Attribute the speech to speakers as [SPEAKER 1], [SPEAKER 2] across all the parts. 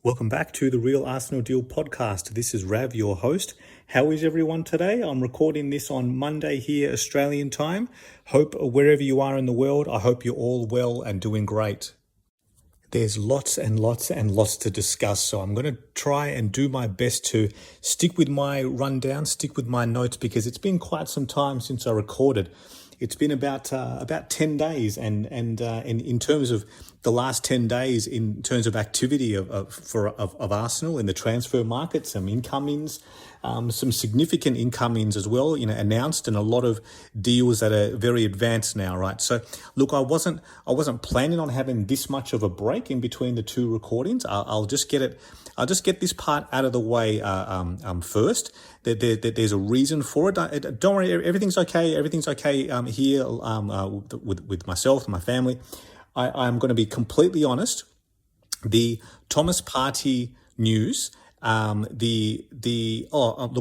[SPEAKER 1] Welcome back to the Real Arsenal Deal podcast. This is Rav, your host. How is everyone today? I'm recording this on Monday here, Australian time. Hope wherever you are in the world, I hope you're all well and doing great. There's lots and lots and lots to discuss, so I'm going to try and do my best to stick with my rundown, stick with my notes, because it's been quite some time since I recorded. It's been about 10 days, and in terms of the last 10 days, in terms of activity of Arsenal in the transfer market, some incomings, some significant incomings as well, announced, and a lot of deals that are very advanced now, right? So, look, I wasn't planning on having this much of a break in between the two recordings. I'll just get this part out of the way first. There's a reason for it. Don't worry, everything's okay. Everything's okay here with myself and my family. I'm going to be completely honest. The Thomas Partey news. Look,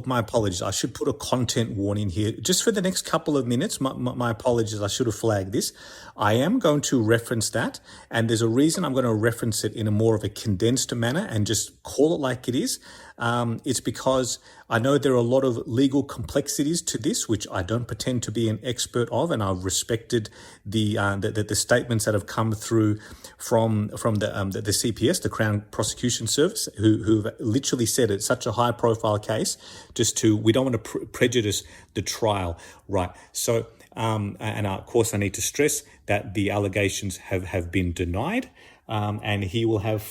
[SPEAKER 1] my apologies. I should put a content warning here just for the next couple of minutes. My apologies. I should have flagged this. I am going to reference that, and there's a reason I'm going to reference it in a more of a condensed manner and just call it like it is. It's because I know there are a lot of legal complexities to this, which I don't pretend to be an expert of, and I've respected the statements that have come through from the CPS, the Crown Prosecution Service, who've literally said it's such a high profile case, we don't want to prejudice the trial, right? So, and of course I need to stress that the allegations have been denied, and he will have his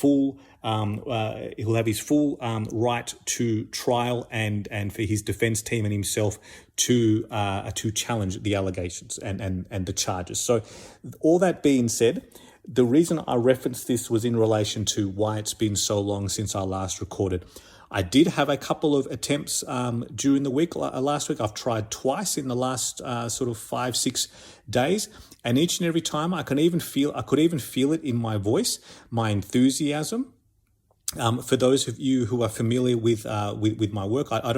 [SPEAKER 1] full right to trial and for his defense team and himself to challenge the allegations and the charges. So, all that being said, the reason I referenced this was in relation to why it's been so long since I last recorded. I did have a couple of attempts during the week. Last week, I've tried twice in the last sort of 5-6 days, and each and every time I could even feel it in my voice, my enthusiasm. For those of you who are familiar with my work, I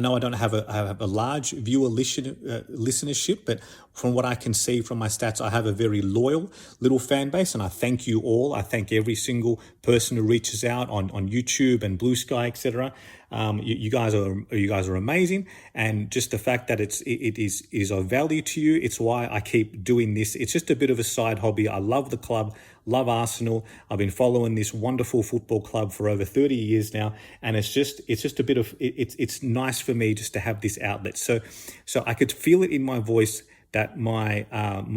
[SPEAKER 1] know I don't have a large viewer listenership, but from what I can see from my stats, I have a very loyal little fan base, and I thank you all. I thank every single person who reaches out on YouTube and Blue Sky, etc. You guys are amazing, and just the fact that it is of value to you, it's why I keep doing this. It's just a bit of a side hobby. I love the club, love Arsenal. I've been following this wonderful football club for over 30 years now, and it's just a bit of it's nice for me just to have this outlet. So I could feel it in my voice that my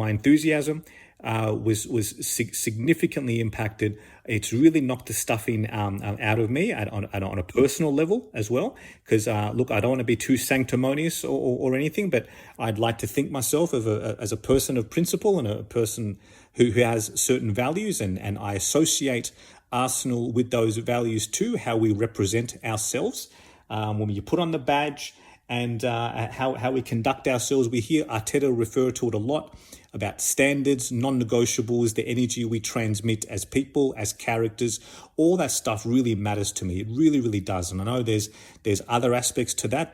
[SPEAKER 1] enthusiasm was significantly impacted. It's really knocked the stuffing out of me on a personal level as well, because look, I don't want to be too sanctimonious or anything, but I'd like to think myself as a person of principle and a person who has certain values, and I associate Arsenal with those values too, how we represent ourselves when you put on the badge, and how we conduct ourselves. We hear Arteta refer to it a lot, about standards, non-negotiables, the energy we transmit as people, as characters. All that stuff really matters to me. It really, really does. And I know there's other aspects to that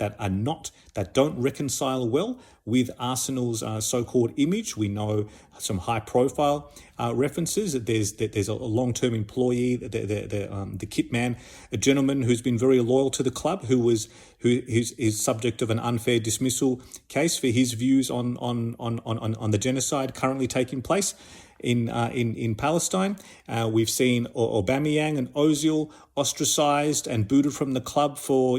[SPEAKER 1] don't reconcile well with Arsenal's so-called image. We know some high-profile references. There's a long-term employee, the kit man, a gentleman who's been very loyal to the club, who is subject of an unfair dismissal case for his views on the genocide currently taking place in Palestine. We've seen Aubameyang and Ozil ostracized and booted from the club for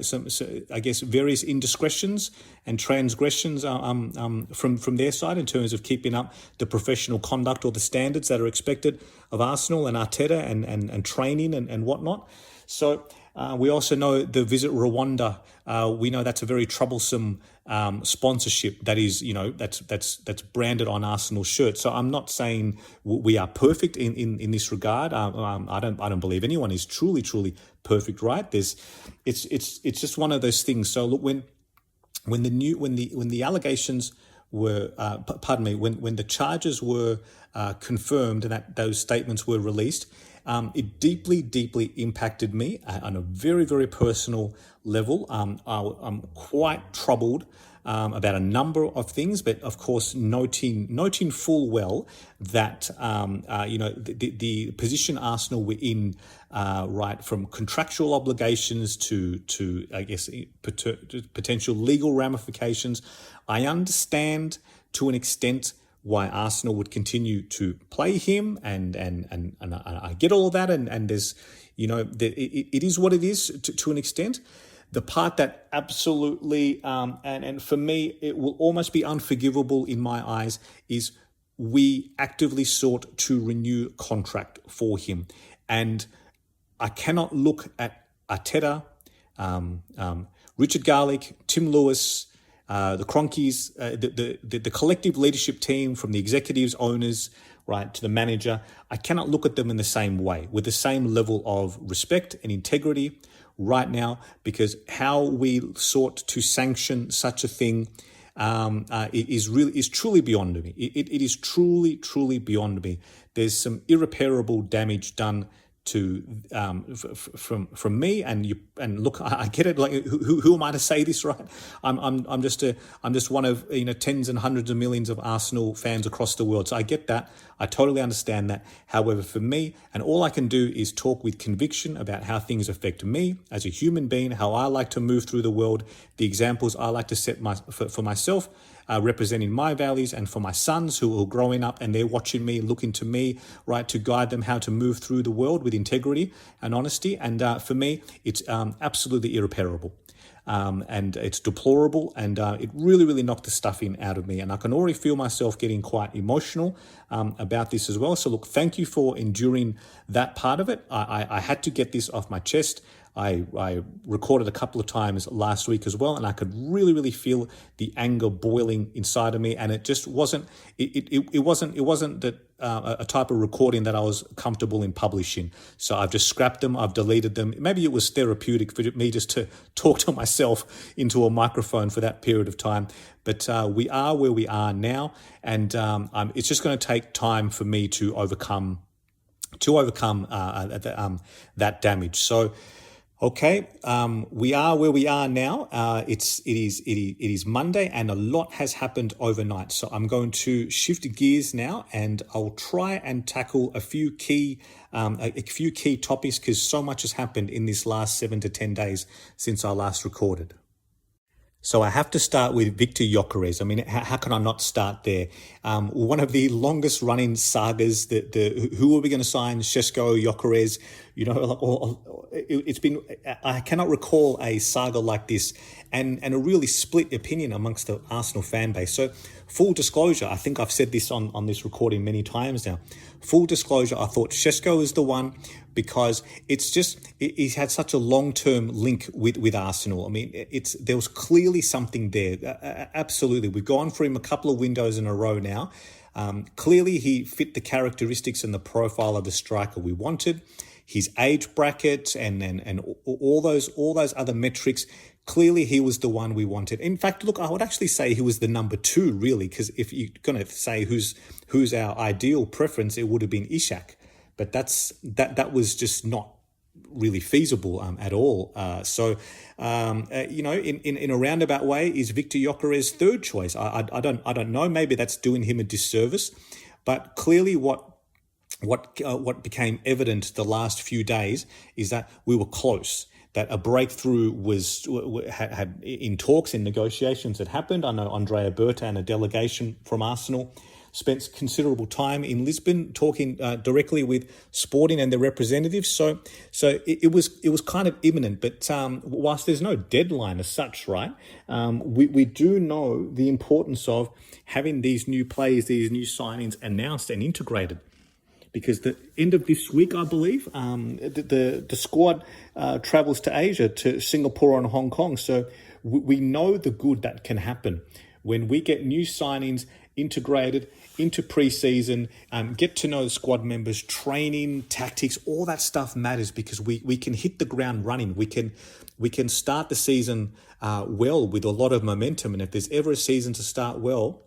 [SPEAKER 1] some I guess various indiscretions and transgressions from their side in terms of keeping up the professional conduct or the standards that are expected of Arsenal and Arteta and training and whatnot. So we also know the Visit Rwanda. We know that's a very troublesome sponsorship that is, that's branded on Arsenal shirts. So I'm not saying we are perfect in this regard. I don't believe anyone is truly perfect, right? It's just one of those things. So look, when the allegations were, when the charges were confirmed and that those statements were released, it deeply impacted me on a very, very personal level. I'm quite troubled about a number of things, but of course noting full well that the position Arsenal were in, right from contractual obligations to I guess potential legal ramifications. I understand to an extent why Arsenal would continue to play him, and I get all of that, and there's it is what it is to an extent. The part that absolutely, and for me, it will almost be unforgivable in my eyes, is we actively sought to renew contract for him. And I cannot look at Arteta, Richard Garlick, Tim Lewis, the Cronkies, the collective leadership team, from the executives, owners, right, to the manager. I cannot look at them in the same way, with the same level of respect and integrity right now, because how we sought to sanction such a thing is truly beyond me. It is truly beyond me. There's some irreparable damage done to from me, and look, I get it. Like, who am I to say this, right? I'm just one of tens and hundreds of millions of Arsenal fans across the world. So I get that. I totally understand that. However, for me, and all I can do is talk with conviction about how things affect me as a human being, how I like to move through the world, the examples I like to set for myself, representing my values, and for my sons who are growing up and they're watching me, looking to me, right, to guide them how to move through the world with integrity and honesty. And for me, it's absolutely irreparable. And it's deplorable, and it really knocked the stuffing out of me. And I can already feel myself getting quite emotional about this as well. So look, thank you for enduring that part of it. I had to get this off my chest. I recorded a couple of times last week as well, and I could really feel the anger boiling inside of me. And it just wasn't. It wasn't that a type of recording that I was comfortable in publishing. So I've just scrapped them. I've deleted them. Maybe it was therapeutic for me just to talk to myself into a microphone for that period of time. But we are where we are now, and it's just going to take time for me to overcome that damage. So. Okay, we are where we are now. It is Monday, and a lot has happened overnight. So I'm going to shift gears now, and I'll try and tackle a few key topics, because so much has happened in this last 7 to 10 days since I last recorded. So I have to start with Viktor Gyökeres. I mean, how can I not start there? One of the longest running sagas, who are we going to sign? Šeško, Gyokeres, it's been, I cannot recall a saga like this, and a really split opinion amongst the Arsenal fan base. So full disclosure, I think I've said this on this recording many times now. Full disclosure, I thought Šeško is the one, because he's had such a long-term link with Arsenal. I mean, there was clearly something there. Absolutely. We've gone for him a couple of windows in a row now. Clearly he fit the characteristics and the profile of the striker we wanted. His age bracket and all those other metrics. Clearly he was the one we wanted. In fact, look, I would actually say he was the number 2, really, because if you're going to say who's our ideal preference, it would have been Ishak. But that was just not really feasible at all. So in a roundabout way, is Viktor Gyökeres third choice? I don't know. Maybe that's doing him a disservice. But clearly, what became evident the last few days is that we were close. That a breakthrough had in talks, in negotiations that happened. I know Andrea Berta and a delegation from Arsenal spent considerable time in Lisbon talking directly with Sporting and their representatives. So it was kind of imminent. But whilst there's no deadline as such, right, we do know the importance of having these new players, these new signings announced and integrated. Because the end of this week, I believe, the squad travels to Asia, to Singapore and Hong Kong. So we know the good that can happen when we get new signings integrated into pre-season, get to know the squad members, training, tactics, all that stuff matters, because we can hit the ground running. We can start the season well with a lot of momentum. And if there's ever a season to start well,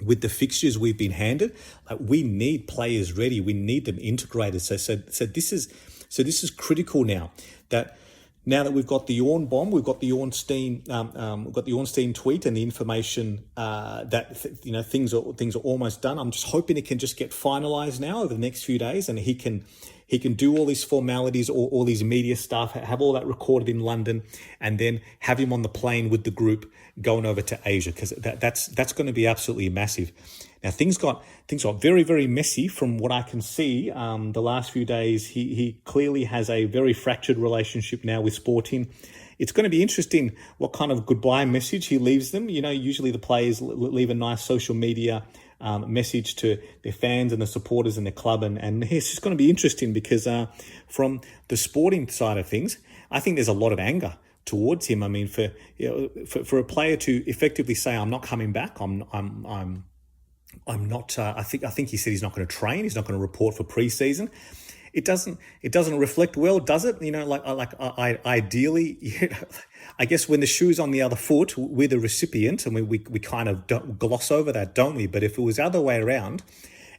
[SPEAKER 1] with the fixtures we've been handed, we need players ready. We need them integrated. So this is critical now. That Now that we've got the Orn bomb, we've got the Ornstein, tweet and the information that things are almost done. I'm just hoping it can just get finalised now over the next few days, and he can do all these formalities, all these media stuff, have all that recorded in London, and then have him on the plane with the group going over to Asia, because that's going to be absolutely massive. Now things got very, very messy from what I can see. The last few days, he clearly has a very fractured relationship now with Sporting. It's going to be interesting what kind of goodbye message he leaves them. Usually the players leave a nice social media message to their fans and the supporters in the club, and it's just going to be interesting because from the Sporting side of things, I think there's a lot of anger towards him. I mean, for a player to effectively say, "I'm not coming back," I'm not. I think he said he's not going to train. He's not going to report for pre-season. It doesn't reflect well, does it? Ideally, I guess when the shoe's on the other foot, we're the recipient, and we kind of don't gloss over that, don't we? But if it was the other way around,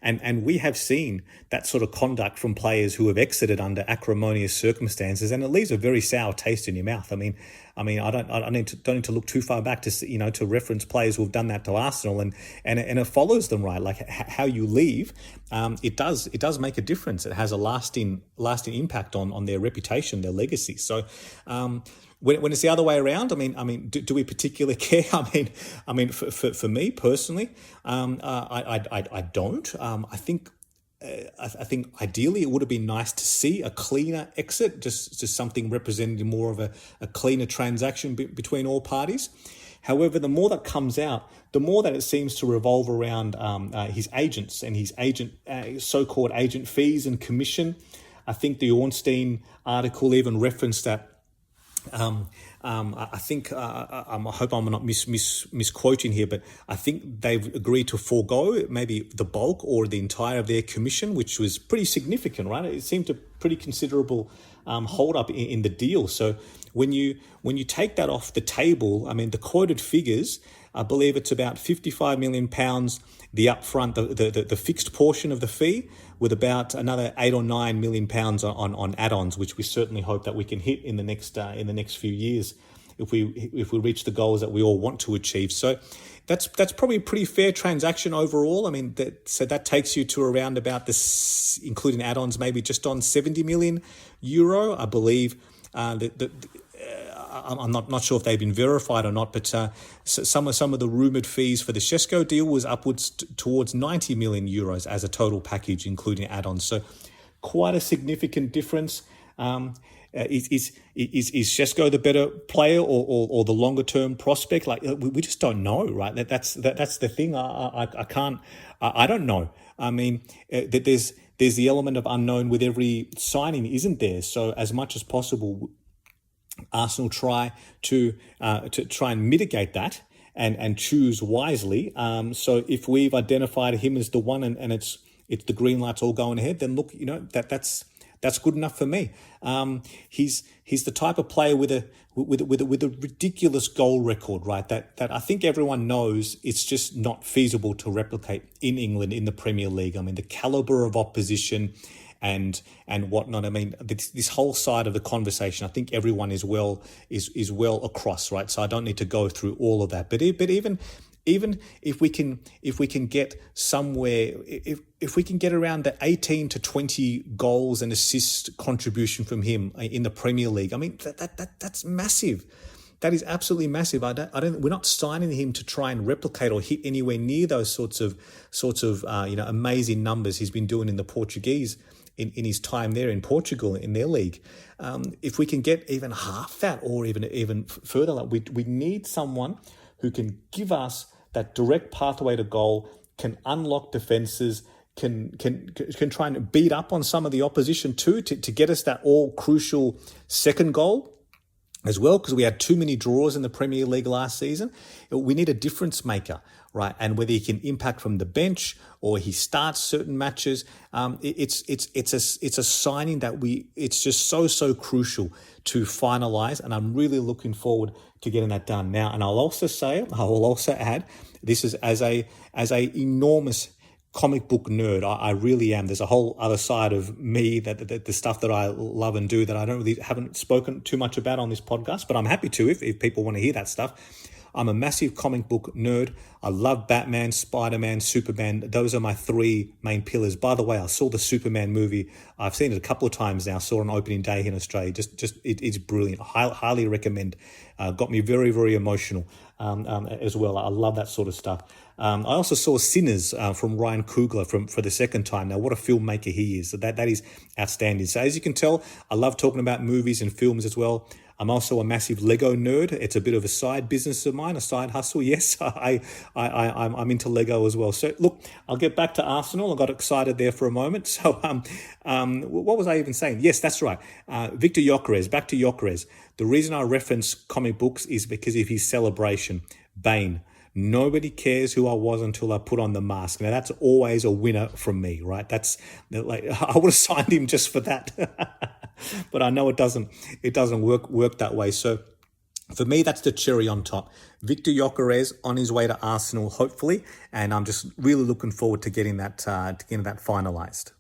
[SPEAKER 1] and we have seen that sort of conduct from players who have exited under acrimonious circumstances, and it leaves a very sour taste in your mouth. I mean, I don't need to look too far back to to reference players who have done that to Arsenal, and it follows them, right. Like how you leave, it does make a difference. It has a lasting impact on their reputation, their legacy. So. When it's the other way around, do we particularly care? For me personally, I don't. I think ideally it would have been nice to see a cleaner exit, just something representing more of a cleaner transaction between all parties. However, the more that comes out, the more that it seems to revolve around his agents and his so-called agent fees and commission. I think the Ornstein article even referenced that. I think I hope I'm not misquoting here, but I think they've agreed to forego maybe the bulk or the entire of their commission, which was pretty significant, right? It seemed a pretty considerable hold up in the deal. So when you take that off the table, the quoted figures, I believe it's about £55 million, the upfront, the fixed portion of the fee, with about another £8 or £9 million on add-ons, which we certainly hope that we can hit in the next few years if we reach the goals that we all want to achieve. So that's probably a pretty fair transaction overall. So that takes you to around about this, including add-ons, maybe just on €70 million, I believe. I'm not sure if they've been verified or not, but some of the rumoured fees for the Šeško deal was upwards towards €90 million as a total package, including add-ons. So quite a significant difference. Is Šeško the better player or the longer term prospect? Like we just don't know, right? That's the thing. I don't know. There's the element of unknown with every signing, isn't there? So as much as possible, Arsenal try to try and mitigate that and choose wisely. So if we've identified him as the one and it's the green lights all going ahead, then look, that's good enough for me. He's the type of player with a ridiculous goal record, right? That I think everyone knows it's just not feasible to replicate in England in the Premier League. The caliber of opposition and whatnot. This whole side of the conversation, I think everyone is well across, right? So I don't need to go through all of that. But even if we can get somewhere, if we can get around the 18 to 20 goals and assist contribution from him in the Premier League, that's massive. That is absolutely massive. We're not signing him to try and replicate or hit anywhere near those sorts of amazing numbers he's been doing in the Portuguese in his time there in Portugal in their league. If we can get even half that or even further, we need someone who can give us that direct pathway to goal, can unlock defences, can try and beat up on some of the opposition too to get us that all crucial second goal as well, because we had too many draws in the Premier League last season. We need a difference maker, right? And whether he can impact from the bench or he starts certain matches, it's a signing that it's just so crucial to finalise, and I'm really looking forward to getting that done now. And I will also add, this is as a enormous comic book nerd. I really am. There's a whole other side of me that the stuff that I love and do that I haven't spoken too much about on this podcast, but I'm happy to if people want to hear that stuff. I'm a massive comic book nerd. I love Batman, Spider-Man, Superman. Those are my three main pillars. By the way, I saw the Superman movie. I've seen it a couple of times now. Saw it on opening day here in Australia. It's brilliant. Highly recommend. Got me very, very emotional as well. I love that sort of stuff. I also saw Sinners from Ryan Coogler for the second time. Now, what a filmmaker he is. That is outstanding. So as you can tell, I love talking about movies and films as well. I'm also a massive Lego nerd. It's a bit of a side business of mine, a side hustle. Yes, I'm into Lego as well. So look, I'll get back to Arsenal. I got excited there for a moment. So what was I even saying? Yes, that's right. Viktor Gyökeres, back to Gyokeres. The reason I reference comic books is because of his celebration. Bane. Nobody cares who I was until I put on the mask. Now that's always a winner from me, right? That's like I would have signed him just for that. But I know it doesn't work that way. So for me, that's the cherry on top. Viktor Gyökeres on his way to Arsenal, hopefully, and I'm just really looking forward to getting that finalised.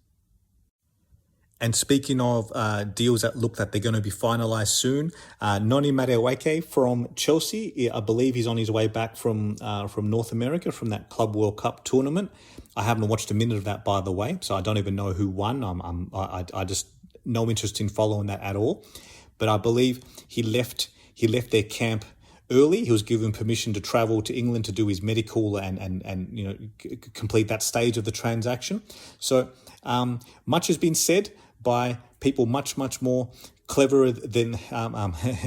[SPEAKER 1] And speaking of deals that look that they're going to be finalised soon, Noni Madueke from Chelsea, I believe he's on his way back from North America, from that Club World Cup tournament. I haven't watched a minute of that, by the way, so I don't even know who won. I just no interest in following that at all. But I believe he left their camp early. He was given permission to travel to England to do his medical and complete that stage of the transaction. So much has been said by people much more cleverer than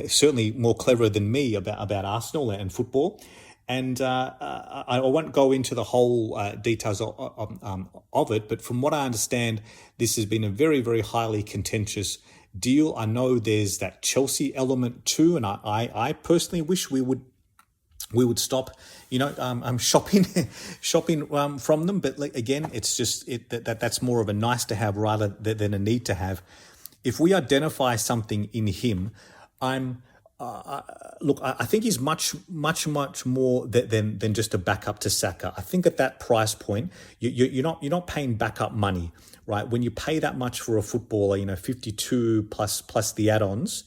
[SPEAKER 1] certainly more cleverer than me about Arsenal and football. And I won't go into the whole details of it, but from what I understand, this has been a very, very highly contentious deal. I know there's that Chelsea element too, and I personally wish we would stop, shopping from them. But again, it's just that's more of a nice to have rather than a need to have. If we identify something in him, I think he's much more than just a backup to Saka. I think at that price point, you're not paying backup money, right? When you pay that much for a footballer, 52 plus the add-ons.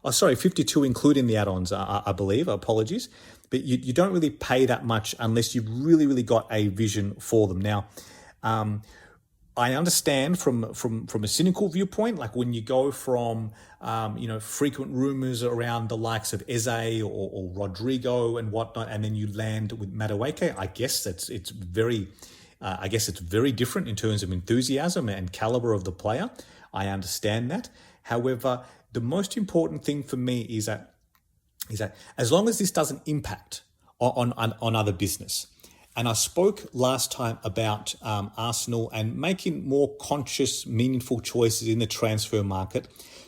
[SPEAKER 1] 52 including the add-ons, I believe. Apologies, but you don't really pay that much unless you've really got a vision for them. Now, I understand from a cynical viewpoint, like when you go from frequent rumours around the likes of Eze or Rodrigo and whatnot, and then you land with Madueke. I guess it's very different in terms of enthusiasm and calibre of the player. I understand that. However, the most important thing for me is that as long as this doesn't impact on other business. And I spoke last time about Arsenal and making more conscious, meaningful choices in the transfer market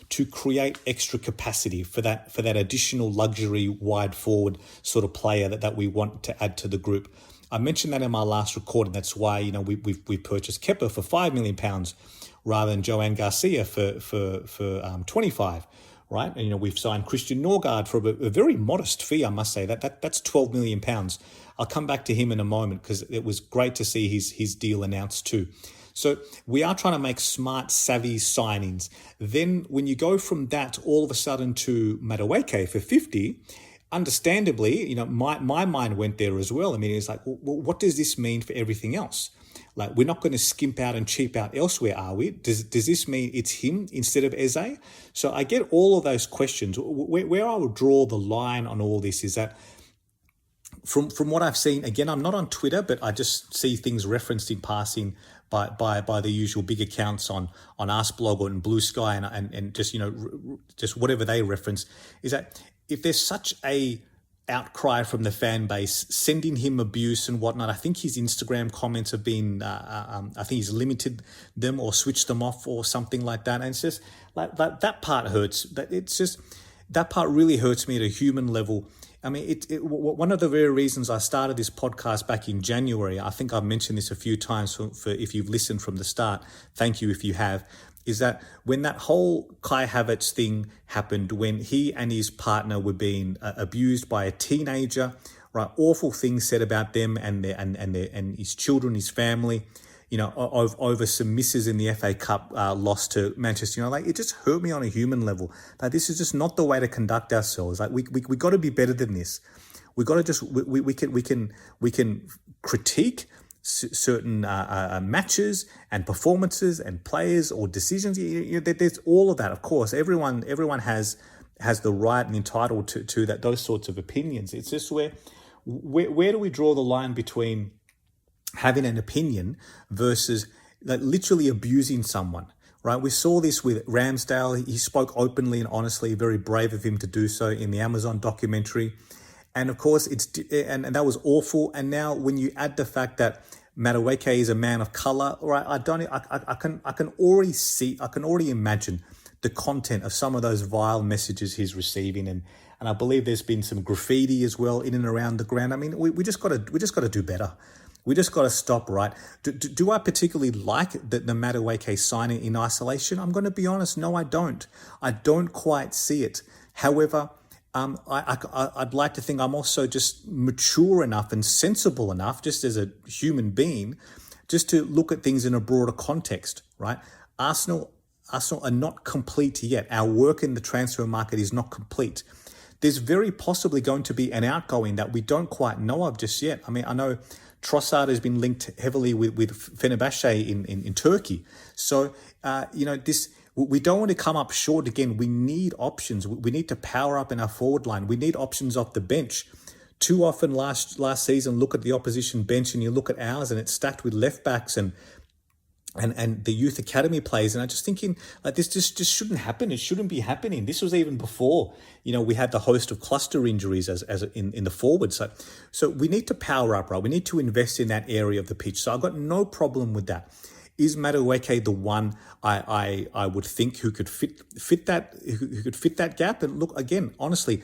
[SPEAKER 1] to create extra capacity for that additional luxury wide forward sort of player that we want to add to the group. I mentioned that in my last recording. That's why we purchased Kepa for £5 million rather than Joan Garcia for 25. Right, and we've signed Christian Norgaard for a very modest fee, I must say. That's £12 million. I'll come back to him in a moment because it was great to see his deal announced too. So we are trying to make smart, savvy signings. Then when you go from that all of a sudden to Madueke for 50, understandably, my mind went there as well. I mean, it's like, well, what does this mean for everything else? Like, we're not going to skimp out and cheap out elsewhere, are we? Does this mean it's him instead of Eze? So I get all of those questions. Where I would draw the line on all this is that from what I've seen, again, I'm not on Twitter, but I just see things referenced in passing by the usual big accounts on Askblog and Blue Sky and just whatever they reference, is that if there's such a outcry from the fan base, sending him abuse and whatnot. I think his Instagram comments have been, I think he's limited them or switched them off or something like that. And it's just like that part hurts. That part really hurts me at a human level. I mean, one of the very reasons I started this podcast back in January, I think I've mentioned this a few times for if you've listened from the start, thank you if you have, is that when that whole Kai Havertz thing happened, when he and his partner were being abused by a teenager, right? Awful things said about them and his children, his family. over some misses in the FA Cup loss to Manchester United. Like, it just hurt me on a human level. Like, this is just not the way to conduct ourselves. Like, we got to be better than this. We got to just we can critique certain matches and performances and players or decisions. There's all of that. Of course, everyone has the right and entitled to those sorts of opinions. It's just where do we draw the line between having an opinion versus like literally abusing someone, right? We saw this with Ramsdale. He spoke openly and honestly, very brave of him to do so in the Amazon documentary. And of course, and that was awful. And now when you add the fact that Madueke is a man of color, right? I can already imagine the content of some of those vile messages he's receiving, and I believe there's been some graffiti as well in and around the ground. I mean, we just got to do better. We just got to stop, right? Do I particularly like the Madueke signing in isolation? I'm going to be honest, no, I don't. I don't quite see it. However, I'd like to think I'm also just mature enough and sensible enough, just as a human being, just to look at things in a broader context, right? Arsenal are not complete yet. Our work in the transfer market is not complete. There's very possibly going to be an outgoing that we don't quite know of just yet. I mean, I know Trossard has been linked heavily with Fenerbahce in Turkey. So, we don't want to come up short again. We need options. We need to power up in our forward line. We need options off the bench. Too often last season, look at the opposition bench and you look at ours and it's stacked with left backs and the youth academy players. And I'm just thinking, like, this just shouldn't happen. It shouldn't be happening. This was even before, we had the host of cluster injuries as in the forward. So we need to power up, right? We need to invest in that area of the pitch. So I've got no problem with that. Is Madueke the one I would think who could fit that gap? And look, again, honestly,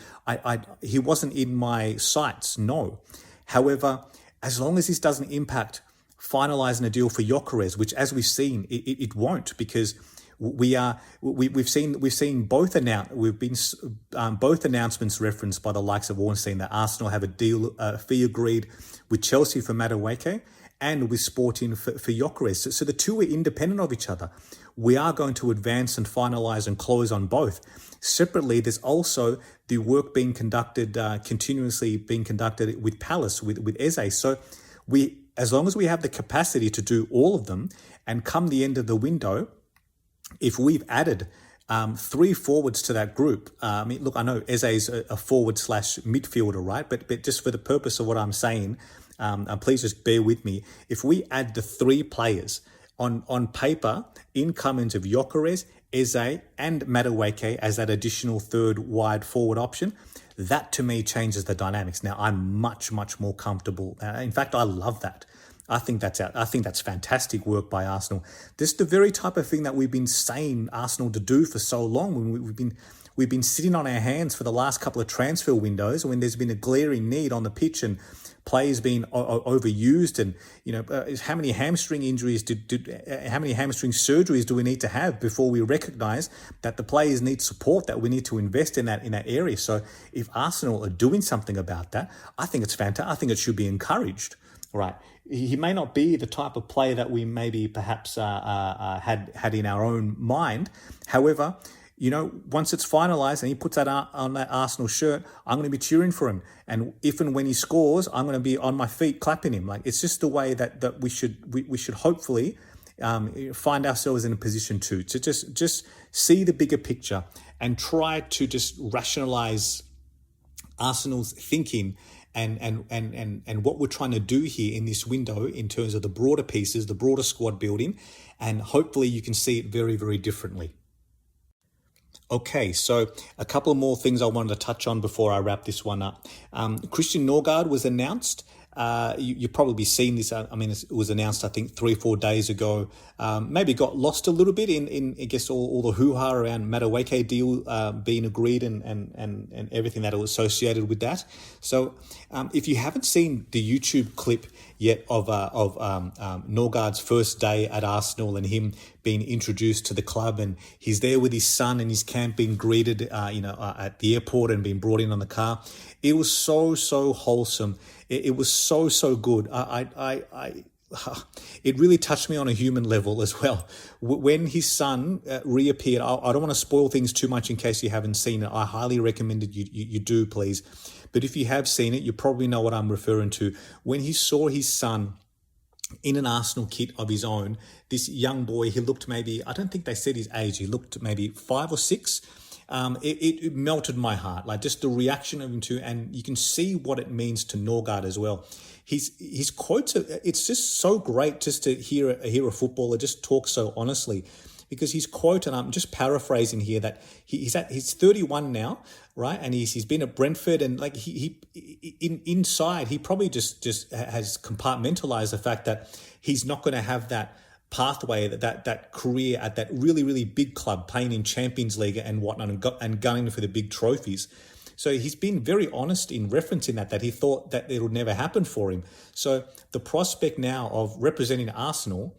[SPEAKER 1] he wasn't in my sights, no. However, as long as this doesn't impact finalising a deal for Gyokeres, which, as we've seen, it won't, because we've seen both announcements referenced by the likes of Ornstein that Arsenal have a fee agreed with Chelsea for Madueke and with Sporting for Gyokeres. So the two are independent of each other. We are going to advance and finalise and close on both. Separately, there's also the work continuously being conducted with Palace, with Eze. So as long as we have the capacity to do all of them, and come the end of the window, if we've added 3 forwards to that group, I mean, look, I know Eze's a forward/midfielder, right? But just for the purpose of what I'm saying, please just bear with me. If we add the 3 players on paper, in Cummins of Gyokeres, Eze and Madueke as that additional third wide forward option, that to me changes the dynamics. Now I'm much more comfortable. In fact, I love that. I think that's fantastic work by Arsenal. This is the very type of thing that we've been saying Arsenal to do for so long. We've been sitting on our hands for the last couple of transfer windows when there's been a glaring need on the pitch and players being overused, and how many hamstring injuries how many hamstring surgeries do we need to have before we recognise that the players need support, that we need to invest in that area. So if Arsenal are doing something about that, I think it's fantastic. I think it should be encouraged. Right, he may not be the type of player that we maybe perhaps had in our own mind. However, once it's finalised and he puts that on that Arsenal shirt, I'm going to be cheering for him. And if and when he scores, I'm going to be on my feet clapping him. Like, it's just the way that we should hopefully find ourselves in a position to just see the bigger picture and try to just rationalise Arsenal's thinking and what we're trying to do here in this window in terms of the broader pieces, the broader squad building, and hopefully you can see it very, very differently. Okay, so a couple more things I wanted to touch on before I wrap this one up. Christian Norgaard was announced. You've probably seen this. I mean, it was announced, I think, 3 or 4 days ago. Maybe got lost a little bit in I guess, all the hoo-ha around Madueke deal being agreed and everything that was associated with that. So if you haven't seen the YouTube clip yet of Norgaard's first day at Arsenal and him being introduced to the club, and he's there with his son and his camp being greeted at the airport and being brought in on the car, it was so wholesome. It was so good. it really touched me on a human level as well. When his son reappeared, I don't want to spoil things too much in case you haven't seen it. I highly recommend it. You do, please. But if you have seen it, you probably know what I'm referring to. When he saw his son in an Arsenal kit of his own, this young boy, he looked maybe, I don't think they said his age, he looked maybe 5 or 6. It melted my heart, like just the reaction of him too, and you can see what it means to Norgaard as well. His quotes, it's just so great just to hear a footballer just talk so honestly, because his quote, and I'm just paraphrasing here, that he's 31 now, right? And he's been at Brentford, and like inside he probably just has compartmentalized the fact that he's not going to have that pathway, that career at that really, really big club, playing in Champions League and whatnot, and gunning for the big trophies. So he's been very honest in referencing that he thought that it would never happen for him. So the prospect now of representing Arsenal,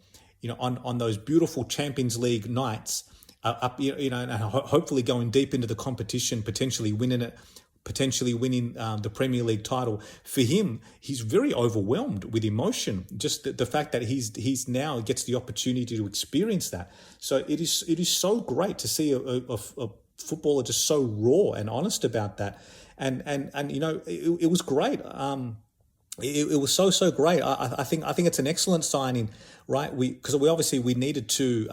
[SPEAKER 1] on those beautiful Champions League nights, and hopefully going deep into the competition, potentially winning the Premier League title. For him, he's very overwhelmed with emotion. Just the fact that he's now gets the opportunity to experience that. So it is so great to see a footballer just so raw and honest about that. And it was great. It was so great. I think it's an excellent signing, right? Because we needed to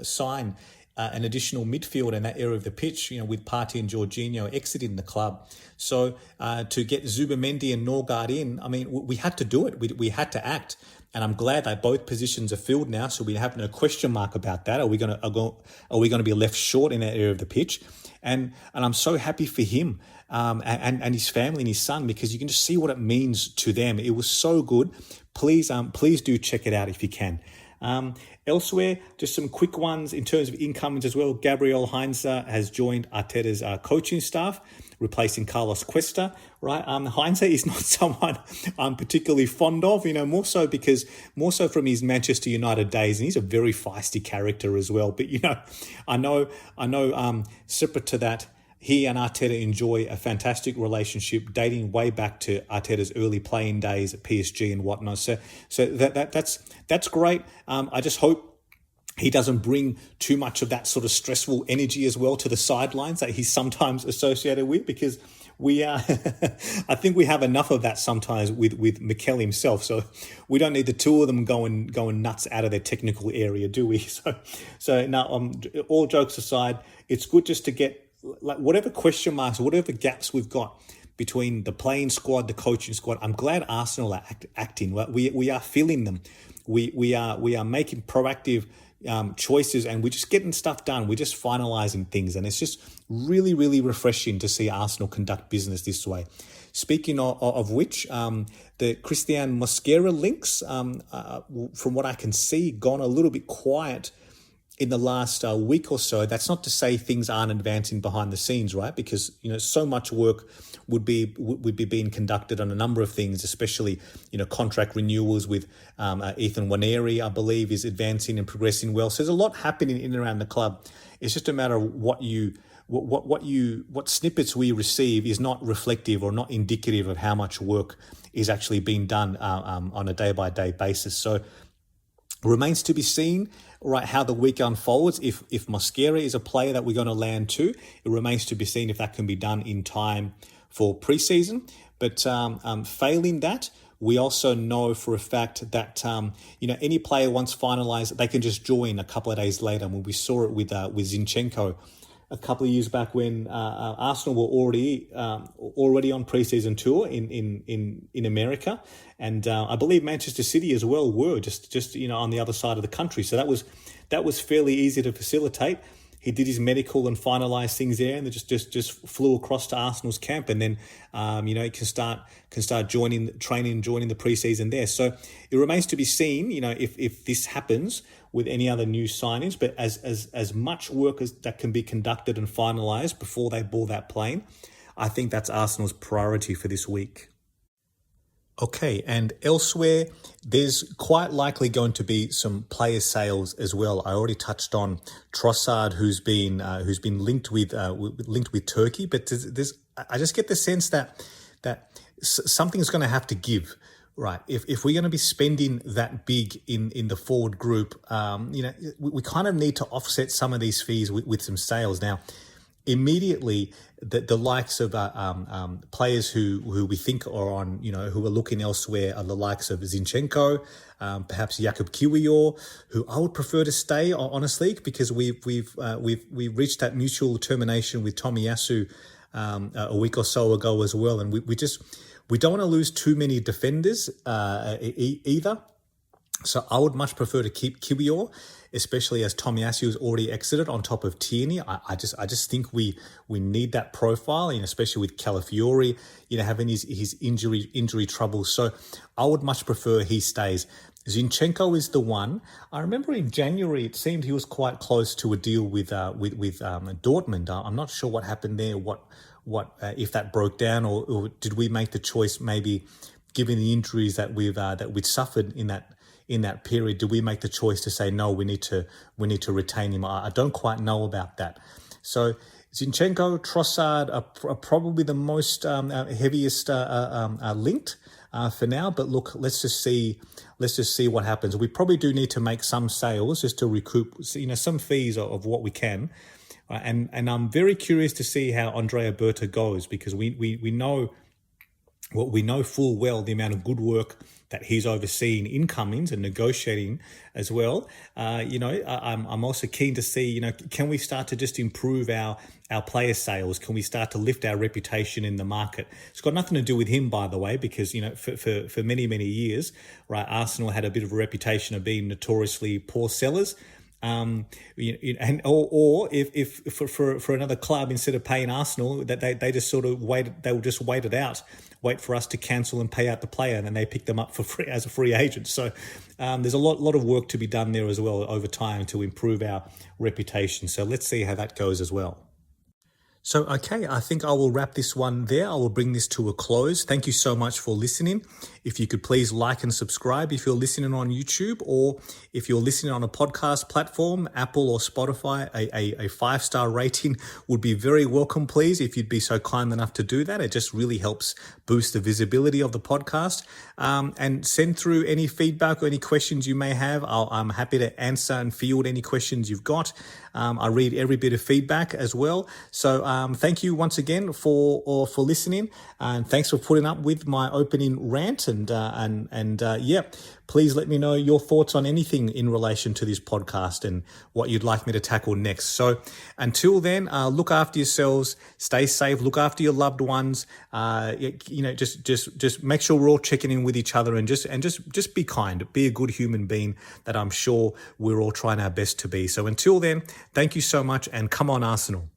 [SPEAKER 1] sign an additional midfield in that area of the pitch, with Partey and Jorginho exiting the club. So to get Zubimendi and Norgaard in, I mean, we had to do it. We had to act. And I'm glad that both positions are filled now, so we have no question mark about that. Are we going to be left short in that area of the pitch? And I'm so happy for him and his family and his son, because you can just see what it means to them. It was so good. Please do check it out if you can. Elsewhere, just some quick ones in terms of incomings as well. Gabriel Heinze has joined Arteta's coaching staff, replacing Carlos Cuesta, right? Heinze is not someone I'm particularly fond of, more so from his Manchester United days, and he's a very feisty character as well. But, I know, separate to that, he and Arteta enjoy a fantastic relationship dating way back to Arteta's early playing days at PSG and whatnot. So that's great. I just hope he doesn't bring too much of that sort of stressful energy as well to the sidelines that he's sometimes associated with, because I think we have enough of that sometimes with Mikel himself. So we don't need the two of them going nuts out of their technical area, do we? So now, all jokes aside, it's good just to get, like, whatever question marks, whatever gaps we've got between the playing squad, the coaching squad. I'm glad Arsenal are acting. We are filling them. We are making proactive choices, and we're just getting stuff done. We're just finalising things, and it's just really, really refreshing to see Arsenal conduct business this way. Speaking of which, the Christian Mosquera links, from what I can see, gone a little bit quiet in the last week or so. That's not to say things aren't advancing behind the scenes, right? Because so much work would be being conducted on a number of things, especially contract renewals with Ethan Nwaneri, I believe, is advancing and progressing well. So there's a lot happening in and around the club. It's just a matter of what snippets we receive is not reflective or not indicative of how much work is actually being done on a day-by-day basis. So it remains to be seen, right, how the week unfolds. If Mosquera is a player that we're going to land to, it remains to be seen if that can be done in time for pre-season. But failing that, we also know for a fact that any player once finalised, they can just join a couple of days later. I mean, we saw it with Zinchenko a couple of years back when Arsenal were already on pre-season tour in America, and I believe Manchester City as well were just on the other side of the country. So that was fairly easy to facilitate. He did his medical and finalised things there, and they just flew across to Arsenal's camp, and then he can start joining the pre-season there. So it remains to be seen, if this happens with any other new signings. But as much work as that can be conducted and finalised before they board that plane, I think that's Arsenal's priority for this week. Okay, and elsewhere, there's quite likely going to be some player sales as well. I already touched on Trossard, who's been linked with Turkey, but I just get the sense that something's going to have to give Right. If we're going to be spending that big in the forward group, we kind of need to offset some of these fees with some sales. Now, immediately, the likes of players who we think are on, who are looking elsewhere are the likes of Zinchenko, perhaps Jakub Kiwior, who I would prefer to stay, honestly, because we've reached that mutual termination with Tomiyasu a week or so ago as well, and we don't want to lose too many defenders either. So I would much prefer to keep Kiwior, especially as Tomiyasu has already exited on top of Tierney. I just think we need that profile, especially with Calafiori, having his injury troubles. So I would much prefer he stays. Zinchenko is the one. I remember in January it seemed he was quite close to a deal with Dortmund. I'm not sure what happened there. What if that broke down, or did we make the choice, maybe given the injuries that we'd suffered in that period, did we make the choice to say no, we need to retain him? I don't quite know about that. So Zinchenko, Trossard are probably the most heaviest linked for now. But look, let's just see what happens. We probably do need to make some sales just to recoup some fees of what we can. And I'm very curious to see how Andrea Berta goes, because we know full well the amount of good work that he's overseeing incomings and negotiating as well. I'm also keen to see, can we start to just improve our player sales? Can we start to lift our reputation in the market? It's got nothing to do with him, by the way, because, for many, many years, right, Arsenal had a bit of a reputation of being notoriously poor sellers. Or if for another club, instead of paying Arsenal, that they just sort of they will just wait for us to cancel and pay out the player, and then they pick them up for free as a free agent. So there's a lot of work to be done there as well over time to improve our reputation. So let's see how that goes as well. So, okay, I think I will wrap this one there. I will bring this to a close. Thank you so much for listening. If you could please like and subscribe if you're listening on YouTube, or if you're listening on a podcast platform, Apple or Spotify, a 5-star rating would be very welcome, please, if you'd be so kind enough to do that. It just really helps boost the visibility of the podcast. And send through any feedback or any questions you may have. I'm happy to answer and field any questions you've got. I read every bit of feedback as well. So thank you once again for listening, and thanks for putting up with my opening rant. Please let me know your thoughts on anything in relation to this podcast and what you'd like me to tackle next. So until then, look after yourselves, stay safe, look after your loved ones. Just make sure we're all checking in with each other, and just be kind, be a good human being that I'm sure we're all trying our best to be. So until then, thank you so much, and come on, Arsenal.